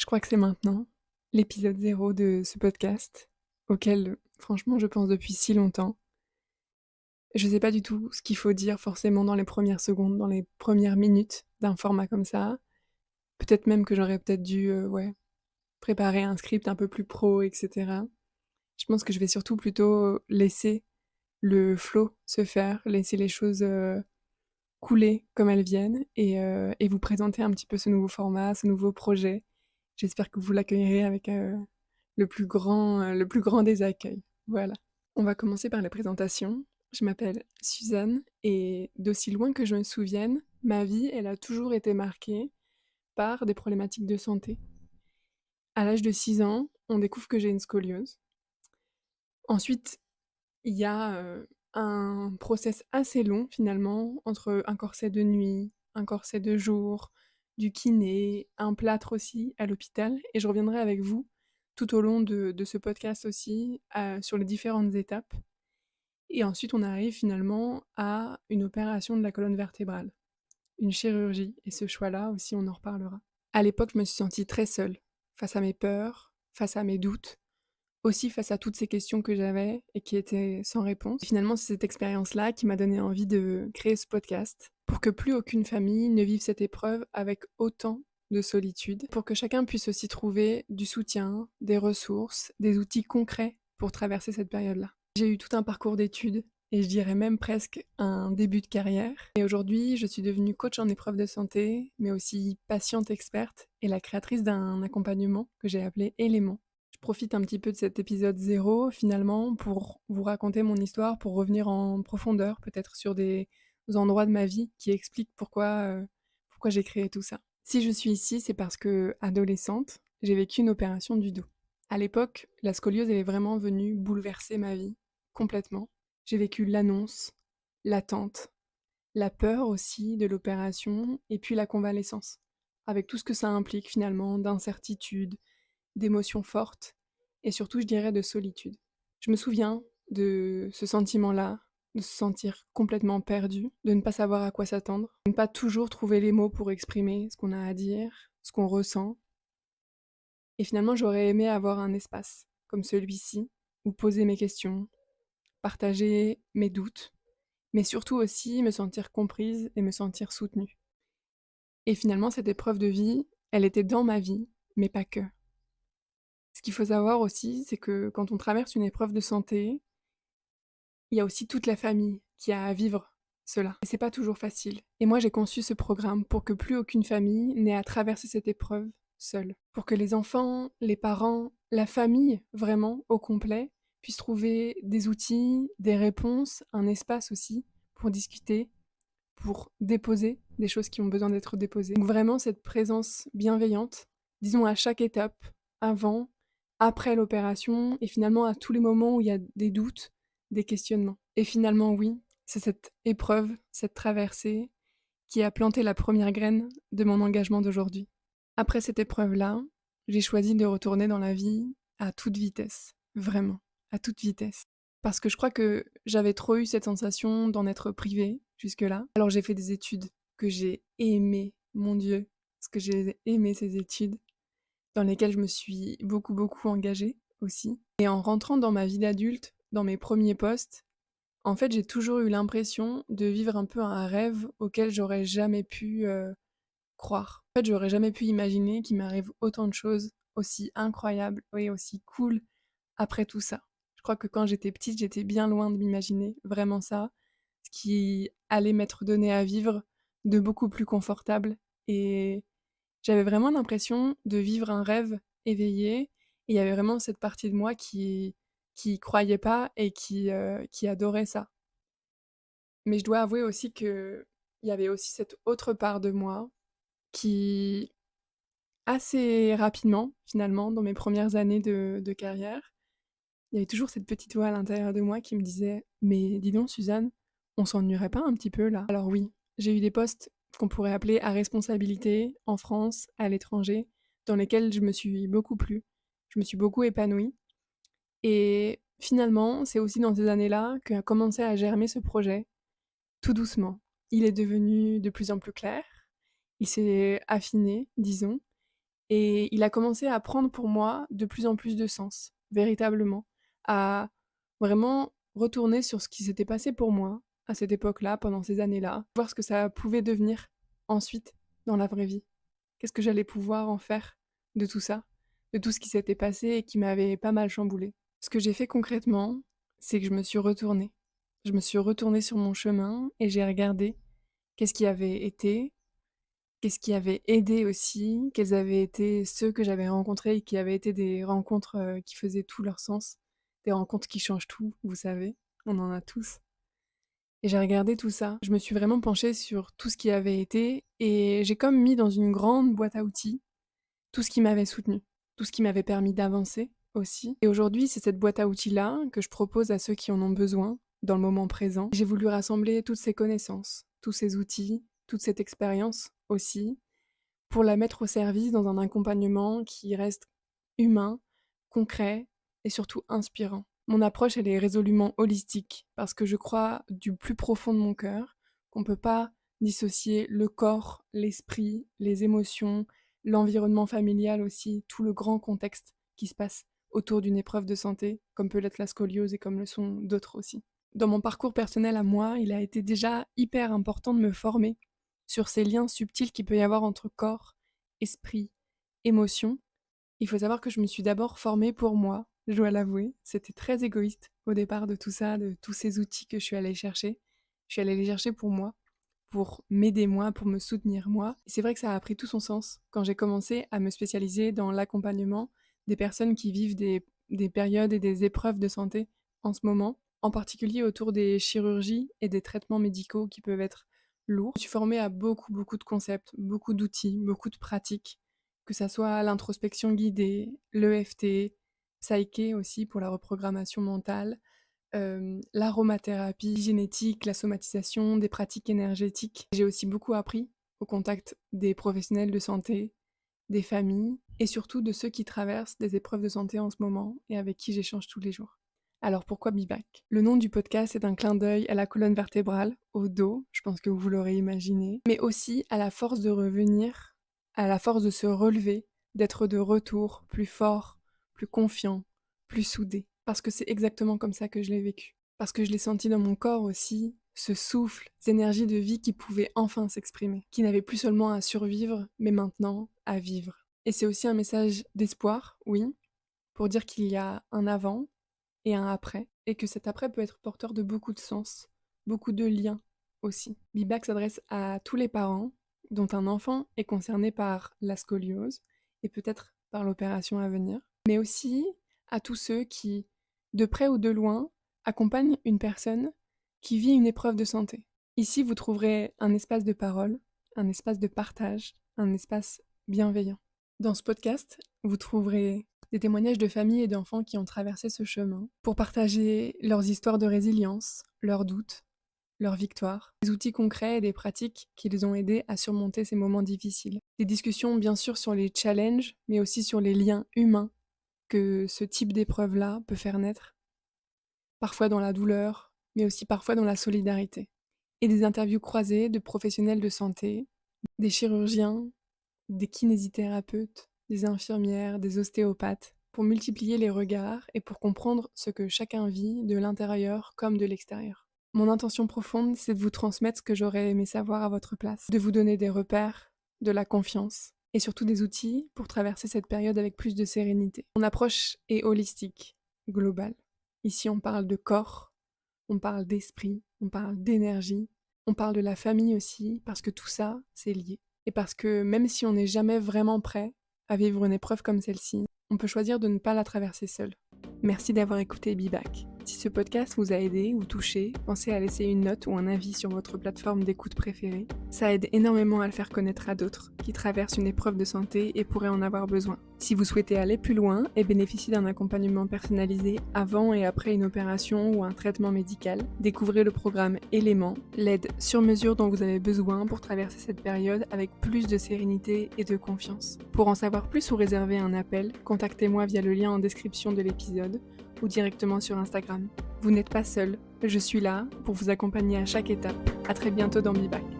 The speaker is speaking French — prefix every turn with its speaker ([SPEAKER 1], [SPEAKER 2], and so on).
[SPEAKER 1] crois que c'est maintenant, l'épisode 0 de ce podcast, auquel, franchement, je pense depuis si longtemps. Je sais pas du tout ce qu'il faut dire forcément dans les premières secondes, dans les premières minutes d'un format comme ça. Peut-être même que j'aurais peut-être dû, préparer un script un peu plus pro, et cetera. Je pense que je vais surtout plutôt laisser le flow se faire, laisser les choses, couler comme elles viennent et vous présenter un petit peu ce nouveau format, ce nouveau projet. J'espère que vous l'accueillerez avec, le plus grand des accueils. Voilà. On va commencer par les présentations. Je m'appelle Suzanne et d'aussi loin que je me souvienne, ma vie, elle a toujours été marquée par des problématiques de santé. À l'âge de 6 ans, on découvre que j'ai une scoliose. Ensuite, il y a, un process assez long finalement entre un corset de nuit, un corset de jour, du kiné, un plâtre aussi à l'hôpital et je reviendrai avec vous tout au long de ce podcast aussi, sur les différentes étapes et ensuite on arrive finalement à une opération de la colonne vertébrale, une chirurgie et ce choix-là aussi on en reparlera. À l'époque, je me suis sentie très seule, face à mes peurs, face à mes doutes, aussi face à toutes ces questions que j'avais et qui étaient sans réponse. Et finalement, c'est cette expérience-là qui m'a donné envie de créer ce podcast pour que plus aucune famille ne vive cette épreuve avec autant de solitude, pour que chacun puisse aussi trouver du soutien, des ressources, des outils concrets pour traverser cette période-là. J'ai eu tout un parcours d'études et je dirais même presque un début de carrière. Et aujourd'hui, je suis devenue coach en épreuve de santé, mais aussi patiente experte et la créatrice d'un accompagnement que j'ai appelé Éléments. Je profite un petit peu de cet épisode 0 finalement pour vous raconter mon histoire, pour revenir en profondeur peut-être sur des endroits de ma vie qui expliquent pourquoi j'ai créé tout ça. Si je suis ici, c'est parce que, adolescente, j'ai vécu une opération du dos. À l'époque, la scoliose elle est vraiment venue bouleverser ma vie complètement. J'ai vécu l'annonce, l'attente, la peur aussi de l'opération et puis la convalescence, avec tout ce que ça implique finalement d'incertitude, d'émotions fortes et surtout, je dirais, de solitude. Je me souviens de ce sentiment-là, de se sentir complètement perdu, de ne pas savoir à quoi s'attendre, de ne pas toujours trouver les mots pour exprimer ce qu'on a à dire, ce qu'on ressent. Et finalement, j'aurais aimé avoir un espace comme celui-ci où poser mes questions, partager mes doutes, mais surtout aussi me sentir comprise et me sentir soutenue. Et finalement, cette épreuve de vie, elle était dans ma vie, mais pas que. Ce qu'il faut savoir aussi, c'est que quand on traverse une épreuve de santé, il y a aussi toute la famille qui a à vivre cela. Et c'est pas toujours facile. Et moi, j'ai conçu ce programme pour que plus aucune famille n'ait à traverser cette épreuve seule. Pour que les enfants, les parents, la famille, vraiment, au complet, puissent trouver des outils, des réponses, un espace aussi pour discuter, pour déposer des choses qui ont besoin d'être déposées. Donc vraiment cette présence bienveillante, disons à chaque étape, avant, après l'opération, et finalement à tous les moments où il y a des doutes, des questionnements. Et finalement oui, c'est cette épreuve, cette traversée, qui a planté la première graine de mon engagement d'aujourd'hui. Après cette épreuve-là, j'ai choisi de retourner dans la vie à toute vitesse, vraiment, à toute vitesse. Parce que je crois que j'avais trop eu cette sensation d'en être privée jusque-là. Alors j'ai fait des études que j'ai aimées, mon Dieu, parce que j'ai aimé ces études, dans lesquelles je me suis beaucoup, beaucoup engagée aussi. Et en rentrant dans ma vie d'adulte, dans mes premiers postes, en fait, j'ai toujours eu l'impression de vivre un peu un rêve auquel j'aurais jamais pu croire. En fait, j'aurais jamais pu imaginer qu'il m'arrive autant de choses aussi incroyables et aussi cool après tout ça. Je crois que quand j'étais petite, j'étais bien loin de m'imaginer vraiment ça, ce qui allait m'être donné à vivre de beaucoup plus confortable. Et j'avais vraiment l'impression de vivre un rêve éveillé. Et il y avait vraiment cette partie de moi qui y croyait pas et qui adorait ça. Mais je dois avouer aussi que il y avait aussi cette autre part de moi qui, assez rapidement, finalement, dans mes premières années de carrière, il y avait toujours cette petite voix à l'intérieur de moi qui me disait: «Mais dis donc Suzanne, on s'ennuierait pas un petit peu là?» Alors oui, j'ai eu des postes qu'on pourrait appeler à responsabilité en France, à l'étranger, dans lesquels je me suis beaucoup plu. Je me suis beaucoup épanouie et finalement, c'est aussi dans ces années-là qu'a commencé à germer ce projet, tout doucement. Il est devenu de plus en plus clair, il s'est affiné, disons, Et il a commencé à prendre pour moi de plus en plus de sens, véritablement, à vraiment retourner sur ce qui s'était passé pour moi à cette époque-là, pendant ces années-là, voir ce que ça pouvait devenir ensuite dans la vraie vie. Qu'est-ce que j'allais pouvoir en faire de tout ça, de tout ce qui s'était passé et qui m'avait pas mal chamboulée. Ce que j'ai fait concrètement, c'est que je me suis retournée. Je me suis retournée sur mon chemin et j'ai regardé qu'est-ce qui avait été, qu'est-ce qui avait aidé aussi, quels avaient été ceux que j'avais rencontrés et qui avaient été des rencontres qui faisaient tout leur sens, des rencontres qui changent tout, vous savez, on en a tous. Et j'ai regardé tout ça. Je me suis vraiment penchée sur tout ce qui avait été et j'ai comme mis dans une grande boîte à outils tout ce qui m'avait soutenue, tout ce qui m'avait permis d'avancer aussi. Et aujourd'hui, c'est cette boîte à outils-là que je propose à ceux qui en ont besoin dans le moment présent. J'ai voulu rassembler toutes ces connaissances, tous ces outils, toute cette expérience aussi, pour la mettre au service dans un accompagnement qui reste humain, concret et surtout inspirant. Mon approche, elle est résolument holistique, parce que je crois du plus profond de mon cœur qu'on ne peut pas dissocier le corps, l'esprit, les émotions, l'environnement familial aussi, tout le grand contexte qui se passe autour d'une épreuve de santé, comme peut l'être la scoliose et comme le sont d'autres aussi. Dans mon parcours personnel à moi, il a été déjà hyper important de me former sur ces liens subtils qu'il peut y avoir entre corps, esprit, émotion. Il faut savoir que je me suis d'abord formée pour moi, je dois l'avouer. C'était très égoïste au départ de tout ça, de tous ces outils que je suis allée chercher. Je suis allée les chercher pour moi, pour m'aider moi, pour me soutenir moi. Et c'est vrai que ça a pris tout son sens quand j'ai commencé à me spécialiser dans l'accompagnement des personnes qui vivent des périodes et des épreuves de santé en ce moment, en particulier autour des chirurgies et des traitements médicaux qui peuvent être lourds. Je suis formée à beaucoup de concepts, beaucoup d'outils, beaucoup de pratiques, que ça soit l'introspection guidée, l'EFT, Psyché aussi pour la reprogrammation mentale, l'aromathérapie génétique, la somatisation, des pratiques énergétiques. J'ai aussi beaucoup appris au contact des professionnels de santé, des familles et surtout de ceux qui traversent des épreuves de santé en ce moment et avec qui j'échange tous les jours. Alors pourquoi Be Back? Le nom du podcast est un clin d'œil à la colonne vertébrale, au dos, je pense que vous l'aurez imaginé, mais aussi à la force de revenir, à la force de se relever, d'être de retour, plus fort, plus confiant, plus soudé. Parce que c'est exactement comme ça que je l'ai vécu. Parce que je l'ai senti dans mon corps aussi, ce souffle, cette énergie de vie qui pouvait enfin s'exprimer, qui n'avait plus seulement à survivre, mais maintenant à vivre. Et c'est aussi un message d'espoir, oui, pour dire qu'il y a un avant et un après, et que cet après peut être porteur de beaucoup de sens, beaucoup de liens aussi. Be Back s'adresse à tous les parents dont un enfant est concerné par la scoliose, et peut-être par l'opération à venir, mais aussi à tous ceux qui, de près ou de loin, accompagnent une personne qui vit une épreuve de santé. Ici, vous trouverez un espace de parole, un espace de partage, un espace bienveillant. Dans ce podcast, vous trouverez des témoignages de familles et d'enfants qui ont traversé ce chemin pour partager leurs histoires de résilience, leurs doutes, leurs victoires, des outils concrets et des pratiques qui les ont aidés à surmonter ces moments difficiles. Des discussions bien sûr sur les challenges, mais aussi sur les liens humains que ce type d'épreuve-là peut faire naître, parfois dans la douleur, mais aussi parfois dans la solidarité. Et des interviews croisées de professionnels de santé, des chirurgiens, des kinésithérapeutes, des infirmières, des ostéopathes, pour multiplier les regards et pour comprendre ce que chacun vit de l'intérieur comme de l'extérieur. Mon intention profonde, c'est de vous transmettre ce que j'aurais aimé savoir à votre place, de vous donner des repères, de la confiance, et surtout des outils pour traverser cette période avec plus de sérénité. Mon approche est holistique, globale. Ici, on parle de corps, on parle d'esprit, on parle d'énergie, on parle de la famille aussi, parce que tout ça, c'est lié. Et parce que même si on n'est jamais vraiment prêt à vivre une épreuve comme celle-ci, on peut choisir de ne pas la traverser seul. Merci d'avoir écouté Be Back. Si ce podcast vous a aidé ou touché, pensez à laisser une note ou un avis sur votre plateforme d'écoute préférée. Ça aide énormément à le faire connaître à d'autres qui traversent une épreuve de santé et pourraient en avoir besoin. Si vous souhaitez aller plus loin et bénéficier d'un accompagnement personnalisé avant et après une opération ou un traitement médical, découvrez le programme Éléments, l'aide sur mesure dont vous avez besoin pour traverser cette période avec plus de sérénité et de confiance. Pour en savoir plus ou réserver un appel, contactez-moi via le lien en description de l'épisode ou directement sur Instagram. Vous n'êtes pas seul, je suis là pour vous accompagner à chaque étape. À très bientôt dans Be Back.